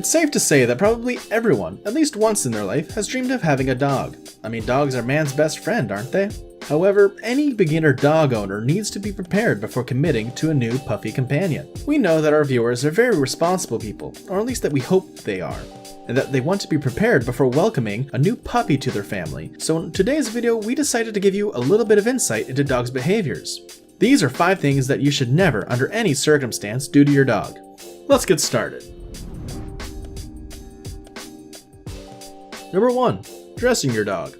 It's safe to say that probably everyone, at least once in their life, has dreamed of having a dog. I mean, dogs are man's best friend, aren't they? However, any beginner dog owner needs to be prepared before committing to a new puppy companion. We know that our viewers are very responsible people, or at least that we hope they are, and that they want to be prepared before welcoming a new puppy to their family. So in today's video, we decided to give you a little bit of insight into dogs' behaviors. These are 5 things that you should never, under any circumstance, do to your dog. Let's get started. Number 1. Dressing your dog.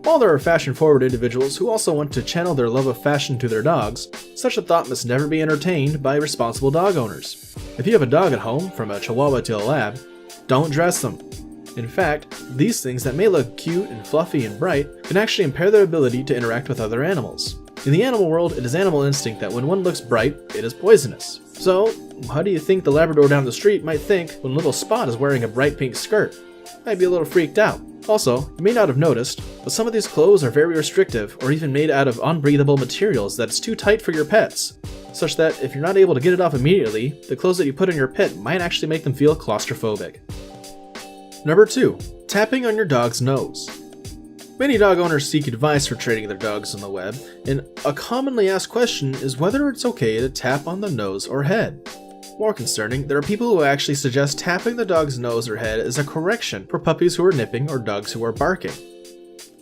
While there are fashion-forward individuals who also want to channel their love of fashion to their dogs, such a thought must never be entertained by responsible dog owners. If you have a dog at home, from a Chihuahua to a Lab, don't dress them. In fact, these things that may look cute and fluffy and bright can actually impair their ability to interact with other animals. In the animal world, it is animal instinct that when one looks bright, it is poisonous. So, how do you think the Labrador down the street might think when little Spot is wearing a bright pink skirt? Might be a little freaked out. Also, you may not have noticed, but some of these clothes are very restrictive or even made out of unbreathable materials that is too tight for your pets, such that if you're not able to get it off immediately, the clothes that you put on your pet might actually make them feel claustrophobic. Number 2. Tapping on your dog's nose. Many dog owners seek advice for training their dogs on the web, and a commonly asked question is whether it's okay to tap on the nose or head. More concerning, there are people who actually suggest tapping the dog's nose or head as a correction for puppies who are nipping or dogs who are barking.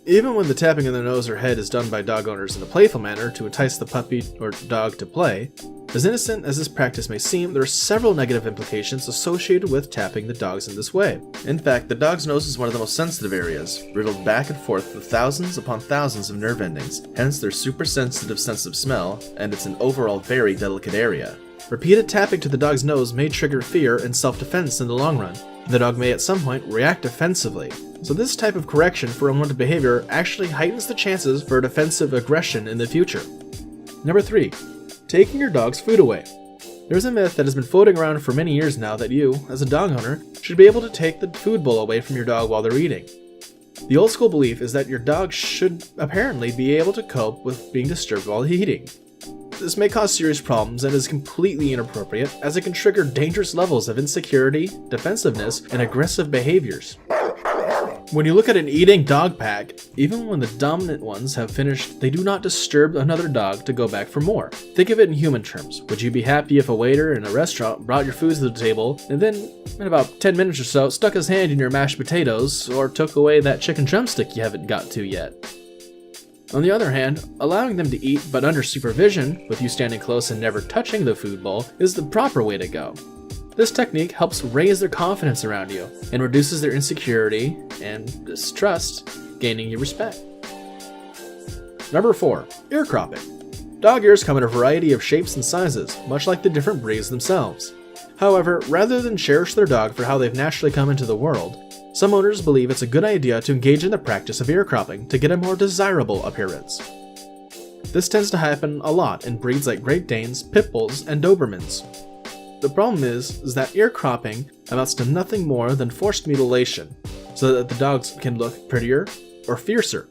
Even when the tapping on the nose or head is done by dog owners in a playful manner to entice the puppy or dog to play, as innocent as this practice may seem, there are several negative implications associated with tapping the dogs in this way. In fact, the dog's nose is one of the most sensitive areas, riddled back and forth with thousands upon thousands of nerve endings, hence their super sensitive sense of smell, and it's an overall very delicate area. Repeated tapping to the dog's nose may trigger fear and self-defense in the long run, and the dog may at some point react defensively. So this type of correction for unwanted behavior actually heightens the chances for defensive aggression in the future. Number 3. Taking your dog's food away. There's a myth that has been floating around for many years now that you, as a dog owner, should be able to take the food bowl away from your dog while they're eating. The old school belief is that your dog should apparently be able to cope with being disturbed while eating. This may cause serious problems and is completely inappropriate, as it can trigger dangerous levels of insecurity, defensiveness, and aggressive behaviors. When you look at an eating dog pack, even when the dominant ones have finished, they do not disturb another dog to go back for more. Think of it in human terms. Would you be happy if a waiter in a restaurant brought your food to the table and then, in about 10 minutes or so, stuck his hand in your mashed potatoes or took away that chicken drumstick you haven't got to yet? On the other hand, allowing them to eat but under supervision, with you standing close and never touching the food bowl, is the proper way to go. This technique helps raise their confidence around you and reduces their insecurity and distrust, gaining your respect. Number 4. Ear cropping. Dog ears come in a variety of shapes and sizes, much like the different breeds themselves. However, rather than cherish their dog for how they've naturally come into the world, some owners believe it's a good idea to engage in the practice of ear cropping to get a more desirable appearance. This tends to happen a lot in breeds like Great Danes, Pit Bulls, and Dobermans. The problem is that ear cropping amounts to nothing more than forced mutilation, so that the dogs can look prettier or fiercer.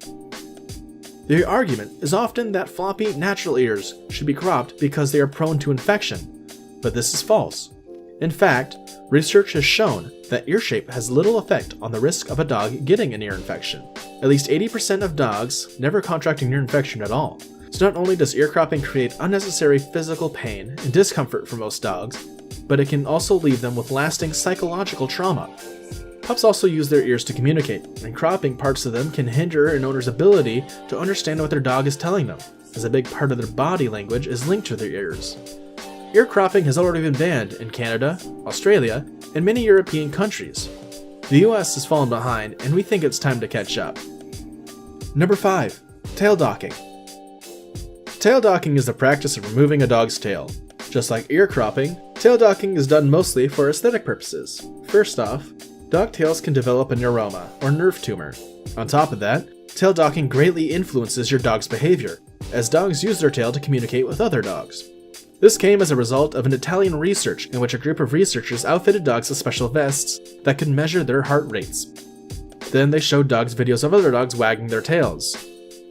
The argument is often that floppy, natural ears should be cropped because they are prone to infection, but this is false. In fact, research has shown that ear shape has little effect on the risk of a dog getting an ear infection. At least 80% of dogs never contract an ear infection at all. So not only does ear cropping create unnecessary physical pain and discomfort for most dogs, but it can also leave them with lasting psychological trauma. Pups also use their ears to communicate, and cropping parts of them can hinder an owner's ability to understand what their dog is telling them, as a big part of their body language is linked to their ears. Ear cropping has already been banned in Canada, Australia, and many European countries. The US has fallen behind, and we think it's time to catch up. Number 5. Tail docking. Tail docking is the practice of removing a dog's tail. Just like ear cropping, tail docking is done mostly for aesthetic purposes. First off, dog tails can develop a neuroma, or nerve tumor. On top of that, tail docking greatly influences your dog's behavior, as dogs use their tail to communicate with other dogs. This came as a result of an Italian research in which a group of researchers outfitted dogs with special vests that could measure their heart rates. Then they showed dogs videos of other dogs wagging their tails.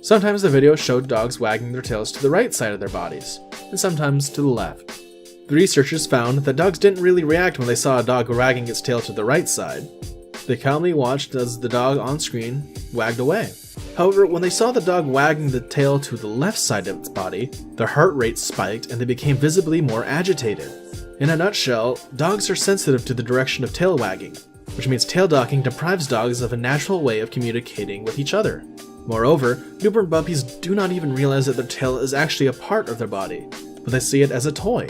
Sometimes the video showed dogs wagging their tails to the right side of their bodies, and sometimes to the left. The researchers found that dogs didn't really react when they saw a dog wagging its tail to the right side. They calmly watched as the dog on screen wagged away. However, when they saw the dog wagging the tail to the left side of its body, their heart rate spiked and they became visibly more agitated. In a nutshell, dogs are sensitive to the direction of tail wagging, which means tail docking deprives dogs of a natural way of communicating with each other. Moreover, newborn puppies do not even realize that their tail is actually a part of their body, but they see it as a toy.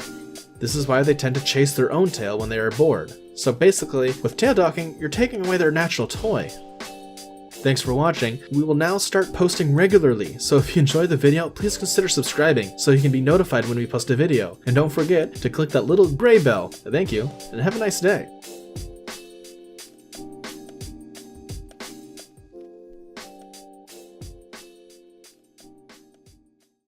This is why they tend to chase their own tail when they are bored. So basically, with tail docking, you're taking away their natural toy. Thanks for watching. We will now start posting regularly, so if you enjoyed the video, please consider subscribing so you can be notified when we post a video. And don't forget to click that little gray bell. Thank you, and have a nice day.